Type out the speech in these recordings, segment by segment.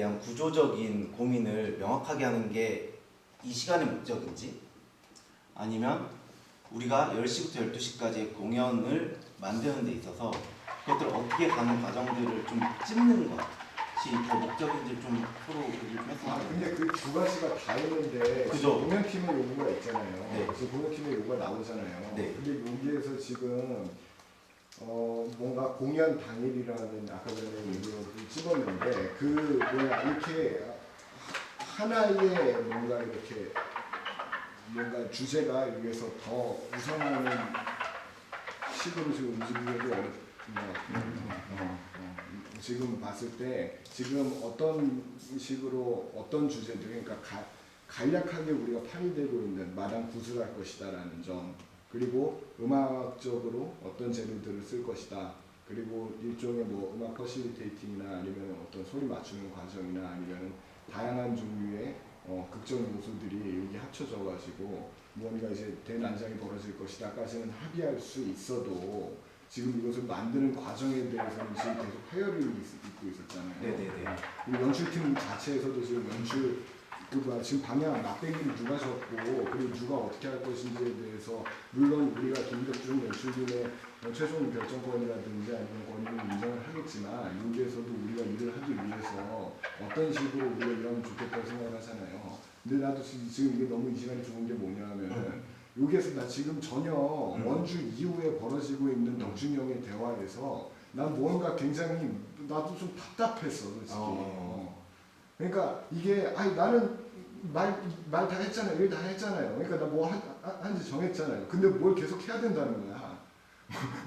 대한 구조적인 고민을 명확하게 하는 게 이 시간의 목적인지, 아니면 우리가 10시부터 12시까지의 공연을 만드는 데 있어서 그것들을 어떻게 가는 과정들을 좀 찝는 것이 더 목적인지 좀 서로 얘기를 좀 했으면 아, 좋겠는데. 근데 그 두 가지가 다 있는데 그죠? 공연팀의 요구가 있잖아요. 네. 그래서 공연팀의 요구가 나오잖아요. 네. 근데 여기에서 지금 뭔가 공연 당일이라는 아까 전에 얘기를 찍었는데 그 뭐야 이렇게 하나의 뭔가 이렇게 뭔가 주제가 여기에서 더 우선하는 식으로 지금 움직이기도 어렵고 지금 봤을 때 지금 어떤 식으로 어떤 주제들 그러니까 간략하게 우리가 파괴되고 있는 마당 구술할 것이다라는 점, 그리고 음악적으로 어떤 재료들을 쓸 것이다, 그리고 일종의 뭐 음악 퍼실리테이팅이나 아니면 어떤 소리 맞추는 과정이나 아니면 다양한 종류의 극적 요소들이 여기 합쳐져 가지고 뭔가 이제 대난장이 벌어질 것이다까지는 합의할 수 있어도 지금 이것을 만드는 과정에 대해서는 지금 계속 회의를 잇고 있었잖아요. 네네네. 연출팀 자체에서도 지금 연출 지금 방향 막대기를 누가 졌고 그리고 누가 어떻게 할 것인지에 대해서 물론 우리가 김덕준 연출팀의 최종 결정권이라든지 아니면 권위를 인정을 하겠지만 여기에서도 우리가 일을 하기 위해서 어떤 식으로 우리가 일하면 좋겠다고 생각하잖아요. 근데 나도 지금 이게 너무 이 시간이 좋은 게 뭐냐면은 여기에서 나 지금 전혀 원주 이후에 벌어지고 있는 덕준이 형의 대화에서 난 뭔가 굉장히 나도 좀 답답했어 솔직히. 그러니까 이게 아니 나는 말 다 했잖아요. 일 다 했잖아요. 그러니까 나 뭐 한지 정했잖아요. 근데 뭘 계속 해야 된다는 거야.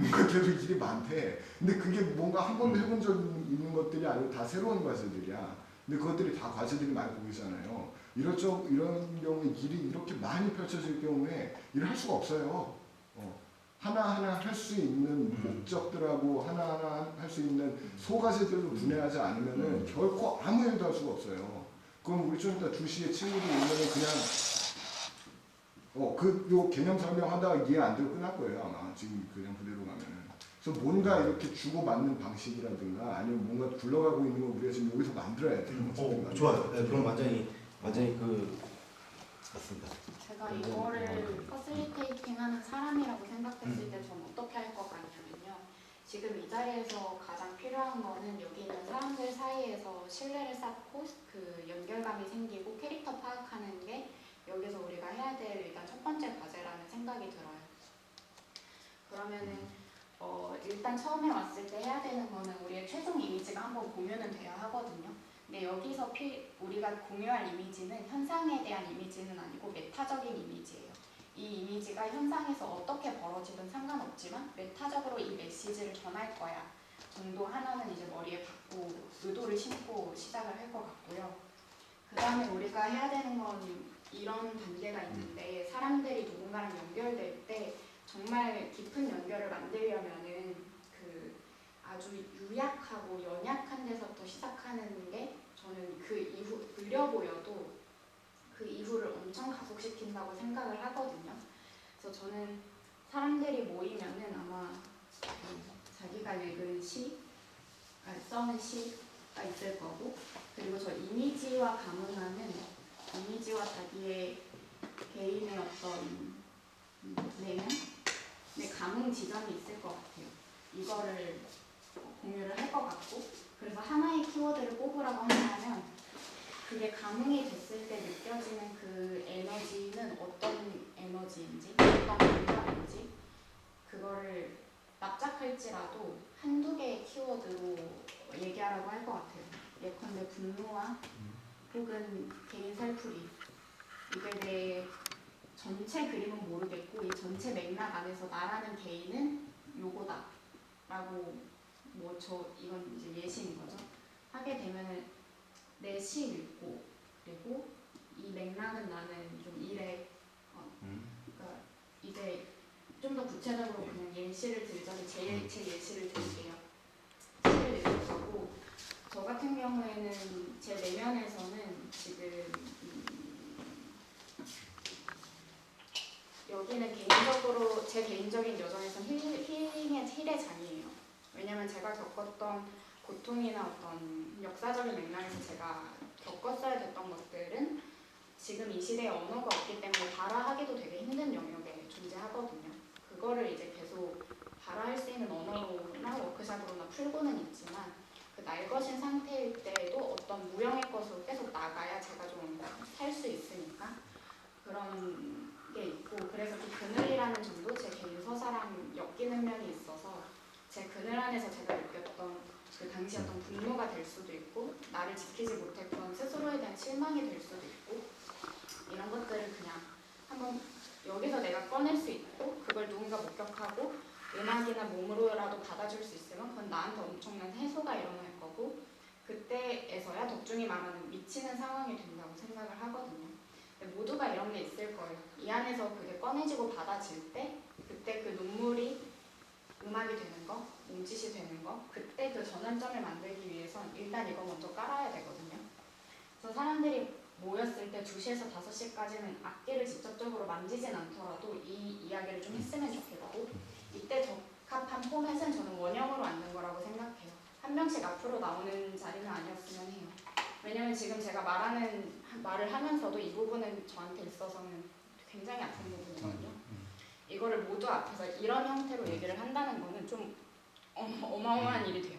뭔가 계속 일이 많대. 근데 그게 뭔가 한 번도 해본 적 있는 것들이 아니고 다 새로운 과제들이야. 근데 그것들이 다 과제들이 많이 보이잖아요. 이런 경우에 일이 이렇게 많이 펼쳐질 경우에 일을 할 수가 없어요. 하나하나 할 수 있는 목적들하고 하나하나 할 수 있는 소과제들로 분해하지 않으면은 결코 아무 일도 할 수가 없어요. 그럼 우리 좀 이따 2시에 친구들 오면은 그냥 요 개념 설명하다가 이해 안 되고 끝날 거예요 아마 지금 그냥 그대로 가면은. 그래서 뭔가 이렇게 주고받는 방식이라든가 아니면 뭔가 굴러가고 있는 걸 우리가 지금 여기서 만들어야 돼요. 좋아요. 네, 그럼 완전히 맞습니다. 제가 이거를 퍼실리테이팅하는 사람이라고 생각했을 때 전 어떻게 할 것 같냐면요. 지금 이 자리에서 가장 필요한 거는 여기 있는 사람들 사이에서 신뢰를 쌓고 그 연결감이 생기고 캐릭터 파악하는 게 여기서 우리가 해야 될 일단 첫 번째 과제라는 생각이 들어요. 그러면은 일단 처음에 왔을 때 해야 되는 거는 우리의 최종 이미지가 한번 공유는 돼야 하거든요. 근데 여기서 우리가 공유할 이미지는 현상에 대한 이미지는 아니고 메타적인 이미지예요. 이 이미지가 현상에서 어떻게 벌어지든 상관없지만 메타적으로 이 메시지를 전할 거야 정도 하나는 이제 머리에 받고 의도를 심고 시작을 할 것 같고요. 그 다음에 우리가 해야 되는 건 이런 단계가 있는데 사람들이 누군가랑 연결될 때 정말 깊은 연결을 만들려면은 그 아주 유약하고 연약한 데서부터 시작하는 게 저는 그 이후 느려 보여도 그 이후를 엄청 가속시킨다고 생각을 하거든요. 그래서 저는 사람들이 모이면은 아마 자기가 읽은 써는 시가 있을 거고, 그리고 저 이미지와 가문하는 이미지와 자기의 개인의 어떤 내면, 감흥 지점이 있을 것 같아요. 이거를 공유를 할 것 같고, 그래서 하나의 키워드를 꼽으라고 한다면 그게 감흥이 됐을 때 느껴지는 그 에너지는 어떤 에너지인지, 어떤 감정인지 그거를 납작할지라도 한두 개의 키워드로 얘기하라고 할 것 같아요. 예컨대 분노와 혹은 개인 살풀이, 이게 내 전체 그림은 모르겠고 이 전체 맥락 안에서 나라는 개인은 요거다 라고 이건 이제 예시인 거죠. 하게 되면은 내 시 읽고 그리고 이 맥락은 나는 좀 이래 그러니까 이제 좀 더 구체적으로 그냥 예시를 들자면 제 예시를 들게요. 시를 읽을 거고 저 같은 경우에는 제 내면에서는 지금 여기는 개인적으로 제 개인적인 여정에서 힐의 장이에요. 왜냐면 제가 겪었던 고통이나 어떤 역사적인 맥락에서 제가 겪었어야 됐던 것들은 지금 이 시대에 언어가 없기 때문에 발화하기도 되게 힘든 영역에 존재하거든요. 그거를 이제 계속 발화할 수 있는 언어로나 워크샵으로나 풀고는 있지만 그 날것인 상태일 때에도 어떤 무형의 것으로 계속 나가야 제가 좀 살 수 있으니까 그런 게 있고, 그래서 그 그늘이라는 점도 제 개인 서사랑 엮이는 면이 있어서 제 그늘 안에서 제가 느꼈던 그 당시 어떤 분노가 될 수도 있고 나를 지키지 못했던 스스로에 대한 실망이 될 수도 있고 이런 것들을 그냥 한번 여기서 내가 꺼낼 수 있고 그걸 누군가 목격하고 음악이나 몸으로라도 받아줄 수 있으면 그건 나한테 엄청난 해소가 일어날 거고 그때에서야 덕중이 말하는 미치는 상황이 된다고 생각을 하거든요. 근데 모두가 이런 게 있을 거예요. 이 안에서 그게 꺼내지고 받아질 때 그때 그 눈물이 음악이 되는 거, 몸짓이 되는 거, 그때 그 전환점을 만들기 위해선 일단 이거 먼저 깔아야 되거든요. 그래서 사람들이 모였을 때 2시에서 5시까지는 악기를 직접적으로 만지진 않더라도 이 이야기를 좀 했으면 좋겠고 이때 적합한 포맷은 저는 원형으로 앉는 거라고 생각해요. 한 명씩 앞으로 나오는 자리는 아니었으면 해요. 왜냐면 지금 제가 말을 하면서도 이 부분은 저한테 있어서는 굉장히 아픈 부분이거든요. 이거를 모두 앞에서 이런 형태로 얘기를 한다는 거는 좀 어마어마한 일이 돼요.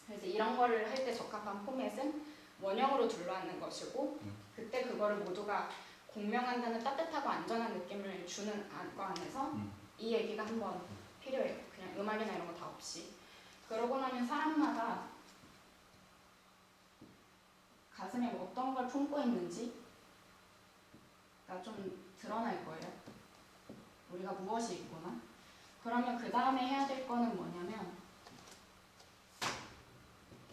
그래서 이런 거를 할 때 적합한 포맷은 원형으로 둘러앉는 것이고 그때 그거를 모두가 공명한다는 따뜻하고 안전한 느낌을 주는 거 안에서 이 얘기가 한번 필요해요. 그냥 음악이나 이런 거 다 없이. 그러고 나면 사람마다 가슴에 어떤 걸 품고 있는지가 좀 드러날 거예요. 우리가 무엇이 있구나. 그러면 그 다음에 해야 될 거는 뭐냐면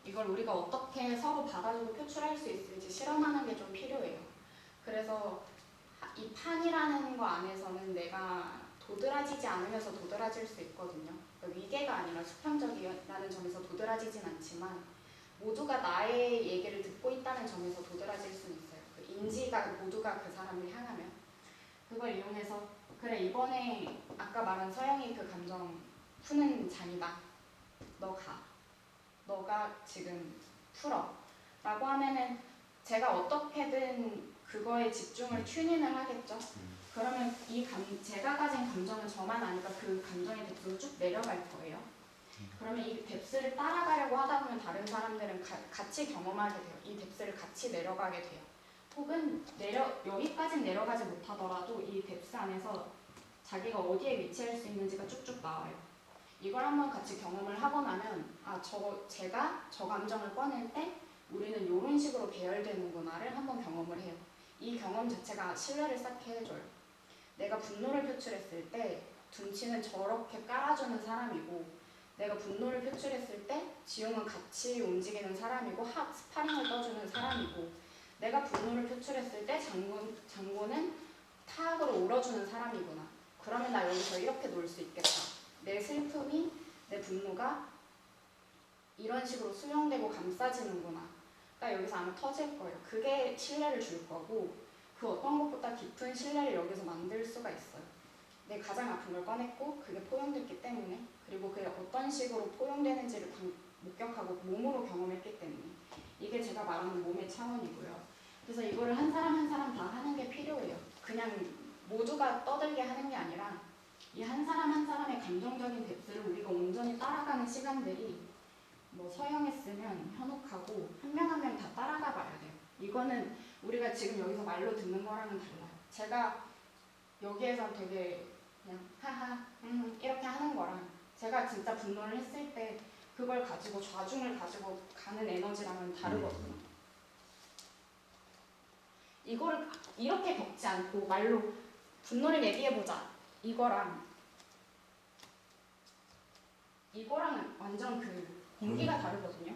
이걸 우리가 어떻게 서로 받아주고 표출할 수 있을지 실험하는 게 좀 필요해요. 그래서 이 판이라는 거 안에서는 내가 도드라지지 않으면서 도드라질 수 있거든요. 그러니까 위계가 아니라 수평적이라는 점에서 도드라지진 않지만 모두가 나의 얘기를 듣고 있다는 점에서 도드라질 수는 있어요. 그 인지가 모두가 그 사람을 향하면 그걸 이용해서 그래 이번에 아까 말한 서영이 그 감정 푸는 잔이다. 너 가. 너가 지금 풀어. 라고 하면은 제가 어떻게든 그거에 집중을 튜닝을 하겠죠. 그러면 제가 가진 감정은 저만 아니까 그 감정의 뎁스로 쭉 내려갈 거예요. 그러면 이 뎁스를 따라가려고 하다 보면 다른 사람들은 같이 경험하게 돼요. 이 뎁스를 같이 내려가게 돼요. 혹은 여기까지는 내려가지 못하더라도 이 뎁스 안에서 자기가 어디에 위치할 수 있는지가 쭉쭉 나와요. 이걸 한번 같이 경험을 하고 나면 제가 저 감정을 꺼낼 때 우리는 이런 식으로 배열되는구나를 한번 경험을 해요. 이 경험 자체가 신뢰를 쌓게 해줘요. 내가 분노를 표출했을 때 둔치는 저렇게 깔아주는 사람이고 내가 분노를 표출했을 때 지용은 같이 움직이는 사람이고 스파링을 떠주는 사람이고 내가 분노를 표출했을 때 장군은 타악으로 울어주는 사람이구나. 그러면 나 여기서 이렇게 놀 수 있겠다. 내 슬픔이, 내 분노가 이런 식으로 수용되고 감싸지는구나. 그러니까 여기서 아마 터질 거예요. 그게 신뢰를 줄 거고 그 어떤 것보다 깊은 신뢰를 여기서 만들 수가 있어요. 내 가장 아픈 걸 꺼냈고 그게 포용됐기 때문에 그리고 그게 어떤 식으로 포용되는지를 목격하고 몸으로 경험했기 때문에 이게 제가 말하는 몸의 차원이고요. 그래서 이거를 한 사람 한 사람 다 하는 게 필요해요. 그냥 모두가 떠들게 하는 게 아니라 이 한 사람 한 사람의 감정적인 뎁스를 우리가 온전히 따라가는 시간들이 뭐 서영했으면 현혹하고 한 명 한 명 다 따라가 봐야 돼요. 이거는 우리가 지금 여기서 말로 듣는 거랑은 달라요. 제가 여기에서 되게 그냥 하하 이렇게 하는 거랑 제가 진짜 분노를 했을 때 그걸 가지고 좌중을 가지고 가는 에너지랑은 다르거든요. 이거를 이렇게 겪지 않고 말로 분노를 얘기해보자 이거랑은 완전 그 공기가 다르거든요.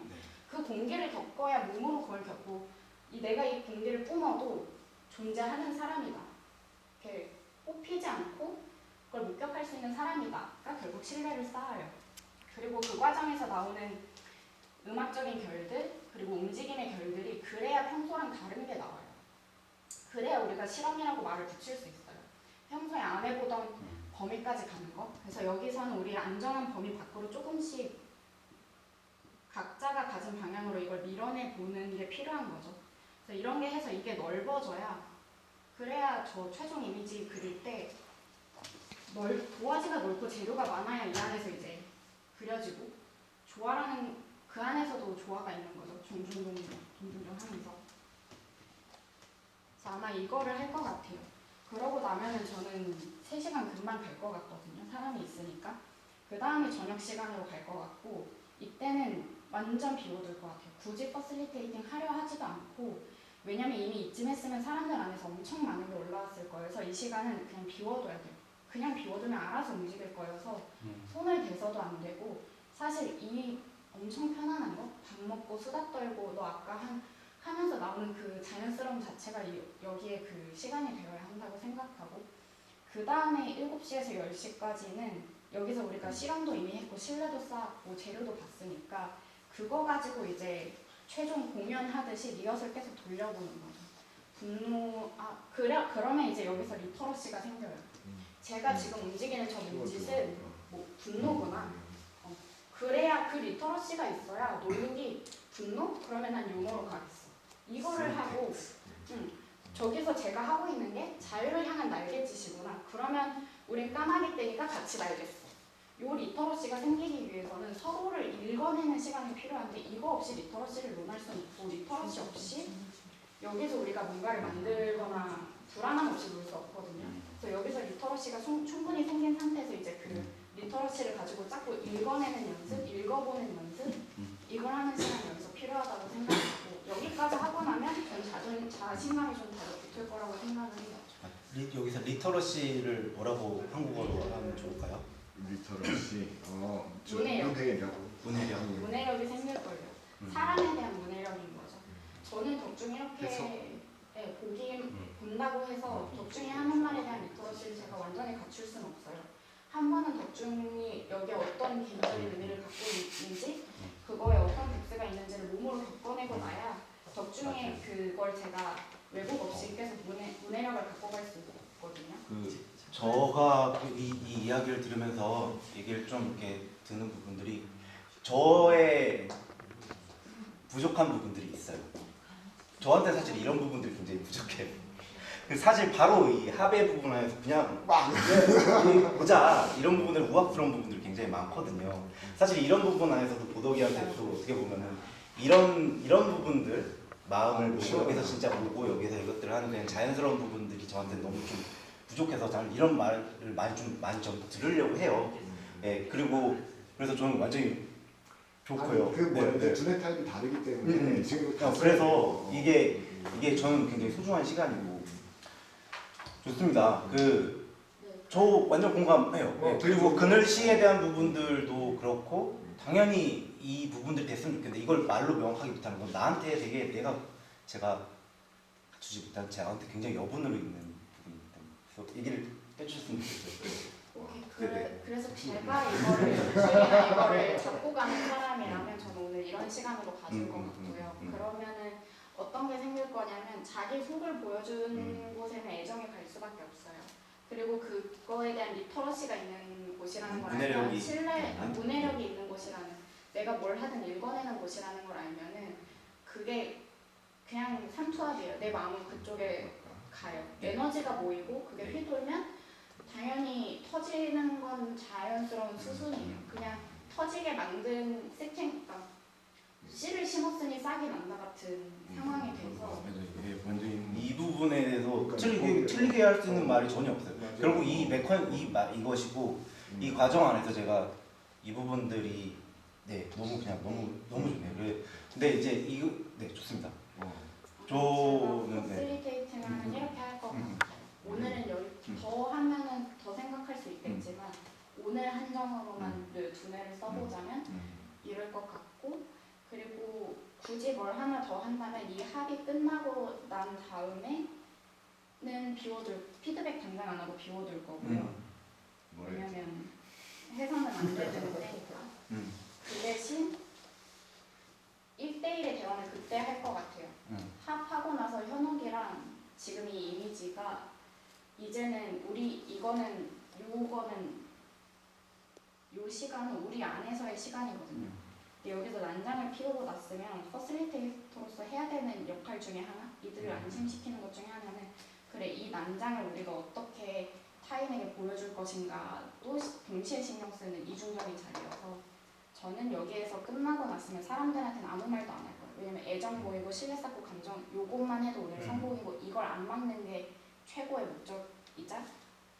그 공기를 겪어야 몸으로 그걸 겪고 내가 이 공기를 뿜어도 존재하는 사람이다. 이렇게 뽑히지 않고 그걸 목격할 수 있는 사람이다가 결국 신뢰를 쌓아요. 그리고 그 과정에서 나오는 음악적인 결들 그리고 움직임의 결들이 그래야 평소랑 다른 게 나와요. 그래야 우리가 실험이라고 말을 붙일 수 있어요. 평소에 안 해보던 범위까지 가는 거. 그래서 여기서는 우리 안정한 범위 밖으로 조금씩 각자가 가진 방향으로 이걸 밀어내 보는 게 필요한 거죠. 그래서 이런 게 해서 이게 넓어져야 그래야 저 최종 이미지 그릴 때 도화지가 넓고 재료가 많아야 이 안에서 이제 그려지고 조화라는 그 안에서도 조화가 있는 거죠. 동종하면서. 그래서 아마 이거를 할 것 같아요. 그러고 나면은 저는 3시간 금방 갈 것 같거든요. 사람이 있으니까. 그 다음에 저녁 시간으로 갈 것 같고 이때는 완전 비워둘 것 같아요. 굳이 퍼실리테이팅 하려 하지도 않고 왜냐면 이미 이쯤 했으면 사람들 안에서 엄청 많은 게 올라왔을 거예요. 그래서 이 시간은 그냥 비워둬야 돼요. 그냥 비워두면 알아서 움직일 거여서 손을 대서도 안 되고 사실 이 엄청 편안한 거? 밥 먹고 수다 떨고 너 아까 하면서 나오는 그 자연스러움 자체가 여기에 그 시간이 되어야 한다고 생각하고 그 다음에 7시에서 10시까지는 여기서 우리가 실험도 이미 했고 실내도 쌓았고 재료도 봤으니까 그거 가지고 이제 최종 공연하듯이 리허설 계속 돌려보는 거죠. 그러면 이제 여기서 리터러시가 생겨요. 제가 지금 움직이는 저 몸짓은 뭐 분노구나. 그래야 그 리터러시가 있어야 논리 분노? 그러면 난 용어로 가겠어. 이거를 하고 저기서 제가 하고 있는 게 자유를 향한 날갯짓이구나. 그러면 우린 까마귀 떼니까 같이 날겠어. 요 리터러시가 생기기 위해서는 서로를 읽어내는 시간이 필요한데 이거 없이 리터러시를 논할 수는 없고 리터러시 없이 여기서 우리가 뭔가를 만들거나 불안함 없이 놀 수 없거든요. 그래서 여기서 리터러시가 충분히 생긴 상태에서 이제 그 리터러시를 가지고 자꾸 읽어내는 연습, 읽어보는 연습 이걸 하는 시간이 여기서 필요하다고 생각하고 여기까지 하고 나면 전 자신감이 좀 더 붙을 거라고 생각을 해요. 여기서 리터러시를 뭐라고 한국어로 하면 좋을까요? 리터러시. 문해력. 문해력. 문해력이 생길걸요. 사람에 대한 문해력인 거죠. 저는 덕중이 이렇게 본다고 해서 덕중이 하는 말에 대한 리터러시를 제가 완전히 갖출 수는 없어요. 한 번은 덕중이 여기에 어떤 개인적인 의미를 갖고 있는지 그거에 어떤 덱스가 있는지를 몸으로 겪어내고 나야 덕중에 그걸 제가 왜곡 없이 계속 문해력을 갖고 갈 수 있거든요. 저가 이 이야기를 들으면서 얘기를 좀 이렇게 듣는 부분들이 저의 부족한 부분들이 있어요. 저한테 사실 이런 부분들이 굉장히 부족해요. 사실 바로 이 합의 부분에서 그냥 막 보자 이런 부분들 우악스러운 부분들이 굉장히 많거든요. 사실 이런 부분 안에서도 보덕이한테도 어떻게 보면은 이런 부분들 마음을 여기서 진짜 보고 여기서 이것들을 하는 그냥 자연스러운 부분들이 저한테 너무 좀 부족해서 잘 이런 말을 많이 좀 들으려고 해요. 예, 그리고 그래서 저는 완전히 좋고요. 두뇌 타입이 다르기 때문에 지금 그래서 이게 저는 굉장히 소중한 시간이고 좋습니다. 저 완전 공감해요. 그리고 그늘씨에 대한 부분들도 그렇고 당연히 이 부분들이 됐으면 좋겠는데 이걸 말로 명확하게 못하는 건 나한테 되게 제가 갖추지 못한 저한테 굉장히 여분으로 있는 부분이기 때문에 그래서 얘기를 해주셨으면 좋겠어요. 그래서 제가 이거를 잡고 가는 사람이라면 저는 오늘 이런 시간으로 가질 것 같고요. 그러면은 어떤 게 생길 거냐면 자기 속을 보여주는 곳에는 애정이 갈 수밖에 없어요. 그리고 그거에 대한 리터러시가 있는 곳이라는 걸 알면 문해력이 있는 곳이라는 내가 뭘 하든 읽어내는 곳이라는 걸 알면은 그게 그냥 삼투압이에요. 내 마음이 그쪽에 가요. 에너지가 모이고 그게 휘돌면 당연히 터지는 건 자연스러운 수순이에요. 그냥 터지게 만든 씨를 심었으니 싹이 난다 같은 상황이 돼서 완전히 이 부분에 대해서 틀리게 할 수 있는 말이 전혀 없어요. 결국 이것이고 이 과정 안에서 제가 이 부분들이 너무 좋네요. 근데 이제 좋습니다. 저는 퍼실리테이팅은 이렇게 할 것 같아요. 오늘은 더 하면은 더 생각할 수 있겠지만 오늘 한정으로만 두뇌를 써보자면 이럴 것 같고 그리고 굳이 뭘 하나 더 한다면 이 합이 끝나고 난 다음에는 피드백 당장 안 하고 비워둘 거고요. 왜냐면 해서는 안 되는 거니까. 그 대신 1대1의 대화는 그때 할 것 같아요. 합하고 나서 현욱이랑 지금 이 이미지가 이제는 요 시간은 우리 안에서의 시간이거든요. 근데 여기서 난장을 피우고 났으면 퍼실리테이터로서 해야 되는 역할 중에 하나, 이들을 안심시키는 것 중에 하나는 그래 이 난장을 우리가 어떻게 타인에게 보여줄 것인가도 동시에 신경 쓰는 이중적인 자리여서 저는 여기에서 끝나고 났으면 사람들한테는 아무 말도 안 할 거예요. 왜냐면 애정 보이고 신뢰 쌓고 감정 요것만 해도 오늘 성공이고 이걸 안 막는 게 최고의 목적이자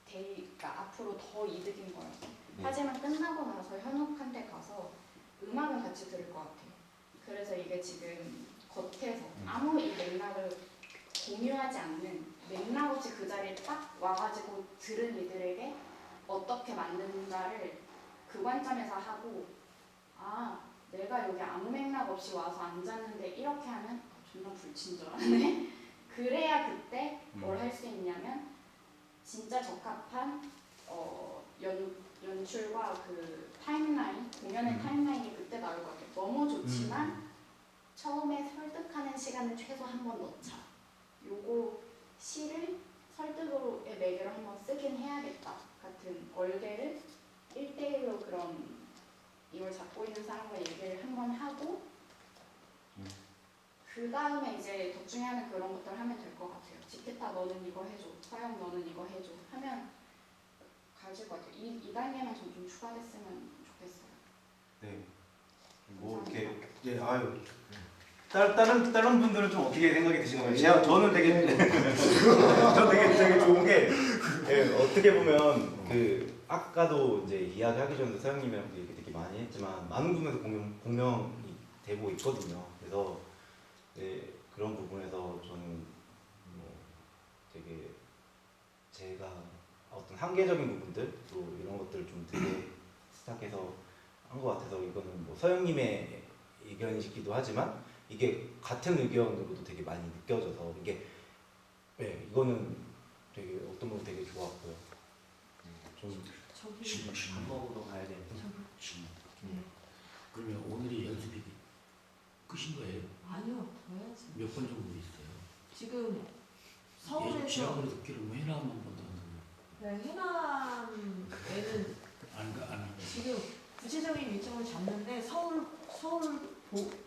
그러니까 앞으로 더 이득인 거여서 하지만 끝나고 나서 현욱한테 가서 음악은 같이 들을 것 같아요. 그래서 이게 지금 겉에서 아무 이 맥락을 공유하지 않는 맥락 없이 그 자리에 딱 와가지고 들은 이들에게 어떻게 만드는가를 그 관점에서 하고 아 내가 여기 아무 맥락 없이 와서 앉았는데 이렇게 하면 존나 불친절하네. 그래야 그때 뭘 할 수 있냐면 진짜 적합한 연출과 그 타임라인, 공연의 타임라인이 그때 나올 것 같아요. 너무 좋지만 처음에 설득하는 시간을 최소 한 번 넣자. 요거 시를 설득으로의 매개로 한번 쓰긴 해야겠다 같은 얼개를 1대1로 그런 이걸 잡고 있는 사람과 얘기를 한번 하고 그 다음에 이제 덕중해하는 그런 것들 하면 될 것 같아요. 지키타 너는 이거 해줘, 서영 너는 이거 해줘 하면 가질 것 같아요. 이 단계만 좀 추가됐으면 좋겠어요. 네. 뭐 이렇게 예 아유 다른 분들은 좀 어떻게 생각이 드시는 거예요? 저는 되게 되게 좋은 게 예, 어떻게 보면 그 아까도 이제 이야기하기 전에 서영님이랑 얘기 되게 많이 했지만 많은 부분에서 공명이 되고 있거든요. 그래서 네, 그런 부분에서 저는 뭐 되게 제가 어떤 한계적인 부분들 또 이런 것들을 좀 되게 스탁해서 한 것 같아서 이거는 뭐 서영님의 의견이시기도 하지만 이게 같은 의견으로도 되게 많이 느껴져서 이게 네, 이거는 되게 어떤 분 되게 좋았고요. 좀 밥 먹으러 가야 돼. 그러면 오늘이 연습이 끝인 거예요? 아니요, 더 해야지. 몇 번 정도 있어요? 지금 서울에서 지난번에 듣기로 뭐 해남 한 번도 안 네, 해남에는 안 지금 구체적인 일정을 잡는데 서울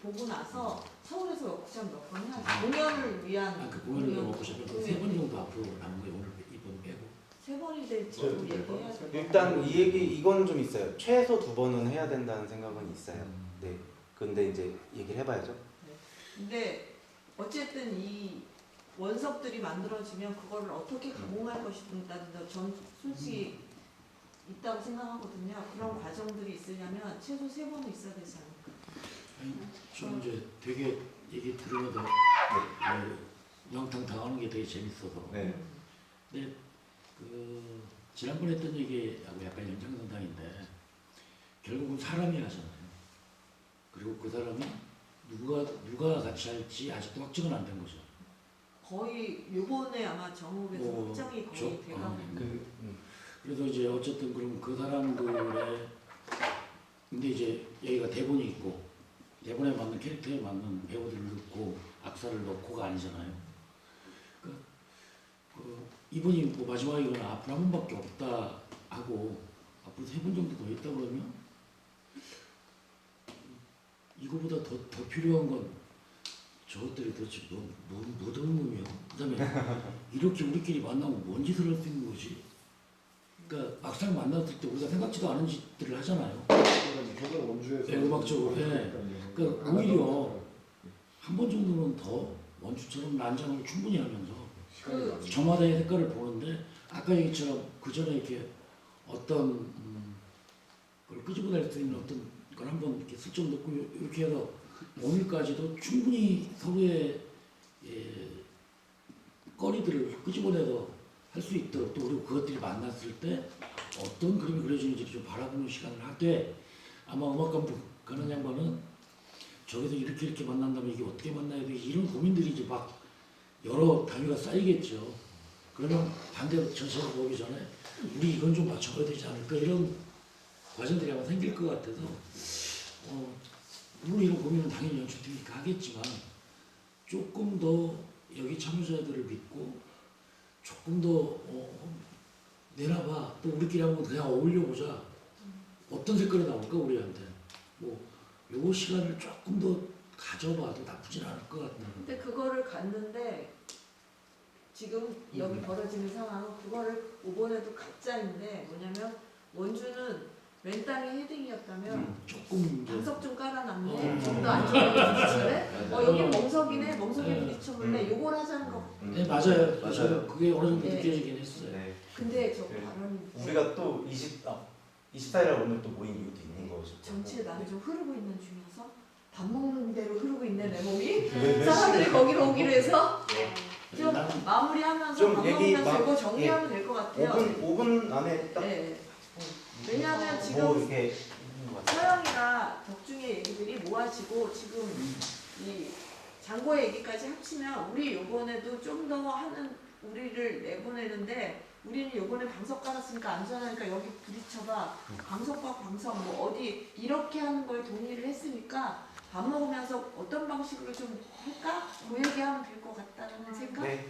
보고 나서 서울에서 워크숍 몇 번 해야지. 공연을 위한 그 공연을 먹고 싶어서 세번 정도 앞으로 남은 거예요. 오늘 이번 빼고. 세 번이 될지 얘기해야죠. 일단 이 얘기 이건 좀 있어요. 최소 2번은 해야 된다는 생각은 있어요. 네. 근데 이제 얘기를 해봐야죠. 근데 어쨌든 이 원석들이 만들어지면 그거를 어떻게 가공할 것인가는 전 솔직히 있다고 생각하거든요. 그런 과정들이 있으려면 최소 3번은 있어야 되지 않을까. 아니, 저는 이제 되게 얘기 들으면서 영탕 당하는 게 되게 재밌어서. 네. 근데 그 지난번에 했던 얘기하고 약간 연장선상인데 결국은 사람이 하잖아요. 그리고 그 사람이 누가 같이 할지 아직도 확정은 안 된 거죠. 거의 요번에 아마 정읍에서 확정이 거의 돼가고 그래서 이제 어쨌든 그럼 그 사람들의 근데 이제 여기가 대본이 있고 대본에 맞는 캐릭터에 맞는 배우들을 넣고 악사를 넣고가 아니잖아요. 그 이분이 뭐 마지막이거나 앞으로 한 번밖에 없다 하고 앞으로 3번 정도 더 있다 그러면 이거보다 더 필요한 건 저것들이 도대체 뭐 의미야? 그다음에 이렇게 우리끼리 만나면 뭔 짓을 할 수 있는 거지? 그러니까 막상 만났을 때 우리가 생각지도 않은 짓들을 하잖아요. 저는 원주에서 음악적으로 그러니까 오히려 한 번 정도는 더 원주처럼 난장을 충분히 하면서 저마다의 색깔을 보는데 아까 얘기처럼 그 전에 이렇게 어떤 걸 끄집어낼 수 있는 어떤 걸 한번 이렇게 슬쩍 넣고 이렇게 해서 오늘까지도 충분히 서로의 거리들을 끄집어내서 할 수 있도록 또 그리고 그것들이 만났을 때 어떤 그림이 그려지는지 좀 바라보는 시간을 하되 아마 음악 감독하는 양반은 저기서 이렇게 만난다면 이게 어떻게 만나야 되지 이런 고민들이 이제 막 여러 단위가 쌓이겠죠. 그러면 반대로 전체를 보기 전에 우리 이건 좀 맞춰봐야 되지 않을까 이런 과정들이 아마 생길 것 같아서 물론 이런 고민은 당연히 연출팀이 하겠지만 조금 더 여기 참여자들을 믿고 조금 더 내놔봐 또 우리끼리 한번 그냥 어울려보자 어떤 색깔이 나올까 우리한테 뭐 요 시간을 조금 더 가져봐도 나쁘진 않을 것 같아요. 근데 그거를 갔는데 지금 여기 벌어지는 상황은 그거를 이번에도 가짜인데 뭐냐면 원주는 왼 땅이 헤딩이었다면 조금 이제 방석 좀 깔아놨네. 어. 좀 더 안정하게 부딪혀래. 맞아요. 여기는 멍석이네. 멍석에 네. 부딪혀볼래. 요걸 하자는 거. 네, 맞아요. 맞아요. 저도 그게 어느 정도 네. 느껴지긴 했어요. 네. 근데 저 네. 발언이 우리가 또 24일날 오늘 또 모인 이유도 있는 거죠. 전체 나는 좀 흐르고 있는 중이어서 밥 먹는 대로 흐르고 있네 내 몸이. 네. 사람들이 거기로 오기로 해서 네. 좀 나는 마무리하면서 좀 밥 얘기 먹으면서 막- 이거 정리하면 될 것 같아요. 5분 안에 딱 네. 왜냐하면 지금 뭐 이렇게 있는 것 같아요. 서영이나 덕중의 얘기들이 모아지고 지금 이 장고의 얘기까지 합치면 우리 요번에도 좀 더 하는 우리를 내보내는데 우리는 요번에 방석 깔았으니까 안전하니까 여기 부딪혀봐. 방석과 방석 뭐 어디 이렇게 하는 거에 동의를 했으니까 밥 먹으면서 어떤 방식으로 좀 할까? 그 얘기하면 될 것 같다는 생각? 네.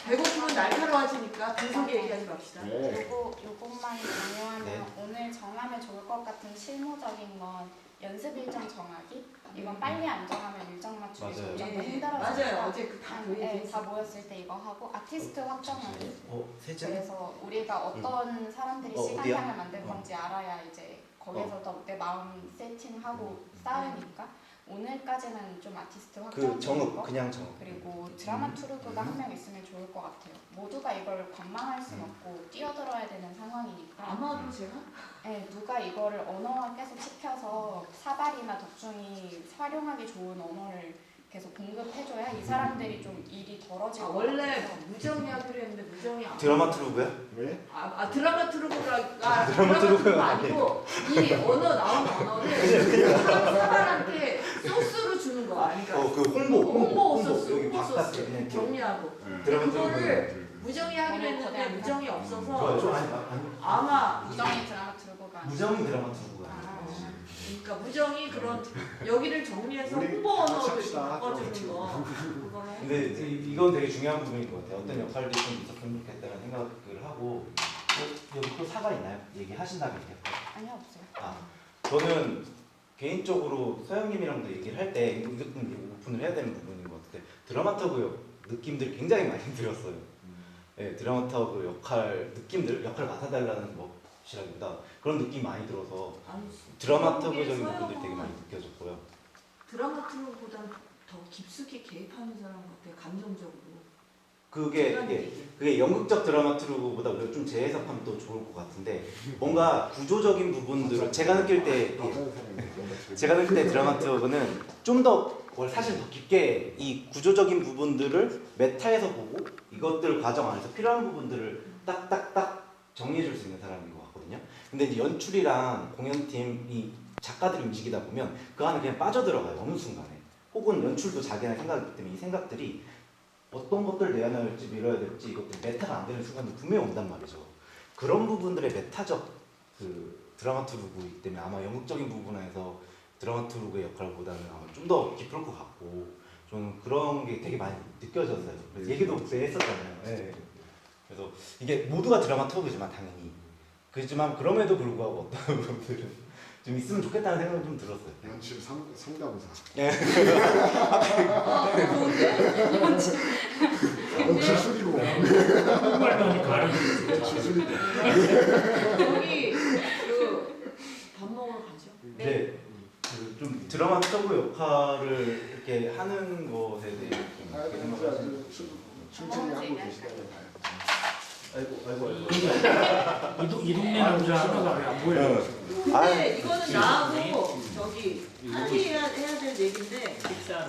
배고프면 날카로워지니까 분석에 얘기하지 맙시다. 네. 요것만 강요하면 네. 오늘 정하면 좋을 것 같은 실무적인 건 연습 일정 정하기. 이건 빨리 안 정하면 일정 맞추기 맞아요. 점점 예, 힘들어지니까. 맞아요. 어제 그다 네, 다 모였을 때 이거 하고 아티스트 확정하기. 세진? 그래서 우리가 어떤 사람들이 어디야? 시간상을 만들 건지 알아야 이제 거기서 더 내 마음 세팅하고 쌓으니까 오늘까지는 좀 아티스트 확정 그 정읍 그냥 정읍. 그리고 드라마투르그가 한 명 있으면 좋을 것 같아요. 모두가 이걸 관망할 순 없고 뛰어들어야 되는 상황이니까 아마도 제가 네, 누가 이거를 언어화 계속 시켜서 사발이나 덕중이 활용하기 좋은 언어를 계속 공급해줘야 이 사람들이 좀 일이 덜어질 것 원래 같아서 무정이 하기로 했는데 무정이 안 드라마트루브야? 왜? 드라마투르그가 드라마투르그가 아니고 이 언어 나온 언어를 사람한테 소스로 주는 거 아니까 그 홍보 소스 여기 홍보 바깥에 소스 그냥 정리하고 드라마트루브. 그거를 무정이 하기로 했는데 무정이 좋아요. 없어서 좀 아니 아마 무정이 드라마투르그가 아니고 무정이 드라마트루브가 아니야. 그러니까 무정이 그런 여기를 정리해서 우리 홍보 언어를 같이 합시다. 바꿔주는 거 그거를 근데 이건 되게 중요한 부분인 것 같아요. 어떤 역할들이 좀 있었으면 좋겠다는 생각을 하고 여기 또 사과 있나요? 얘기하신다면 얘기할까요? 아니요 없어요. 아, 저는 개인적으로 서영님이랑도 얘기를 할 때 이것도 이제 오픈을 해야 되는 부분인 것 같은데 드라마터그 느낌들 굉장히 많이 들었어요. 네, 드라마터그 역할 느낌들 역할 맡아달라는 것이라기보다 그런 느낌 많이 들어서 아니 드라마터그적인 서영은 부분들이 되게 많이 느껴졌고요. 드라마투르보다는 더 깊숙이 개입하는 사람 같아요 감정적으로 그게 그게 연극적 드라마트루보다 오히려 좀 재해석하면 또 좋을 것 같은데 뭔가 구조적인 부분들을 제가 느낄 때 드라마트루는 좀 더 사실 더 깊게 이 구조적인 부분들을 메타에서 보고 이것들 과정 안에서 필요한 부분들을 딱딱딱 정리해 줄 수 있는 사람인 것 같거든요. 근데 이제 연출이랑 공연팀이 작가들이 움직이다 보면 그 안에 그냥 빠져들어가요 어느 순간에. 혹은 연출도 자기네 생각이기 때문에 이 생각들이 어떤 것들 내야 할지 밀어야 될지 이것들 메타가 안 되는 순간도 분명히 온단 말이죠. 그런 부분들의 메타적 그 드라마투르그이기 때문에 아마 연극적인 부분에서 드라마투르그의 역할보다는 아마 좀 더 깊을 것 같고 저는 그런 게 되게 많이 느껴졌어요. 그래서 얘기도 그때 했었잖아요. 네. 그래서 이게 모두가 드라마투르그지만 당연히 그렇지만 그럼에도 불구하고 어떤 부분들은 좀 있으면 좋겠다는 생각이 좀 들었어요. 연출 상담사. 연출 수리고. 한국말로 하니까 알아듣겠어요. 연출 수리고. 여기 그밥 먹으러 가죠 네. 좀 드라마틱하고 역할을 이렇게 하는 것에 대해 좀 아, 이렇게 진짜 생각을 춘천이 하고 계시다고 봐요. 아이고 이 동네 남자 하나가 왜 안 보여요? 근데 이거는 나하고 저기 한이 해야 될 얘기인데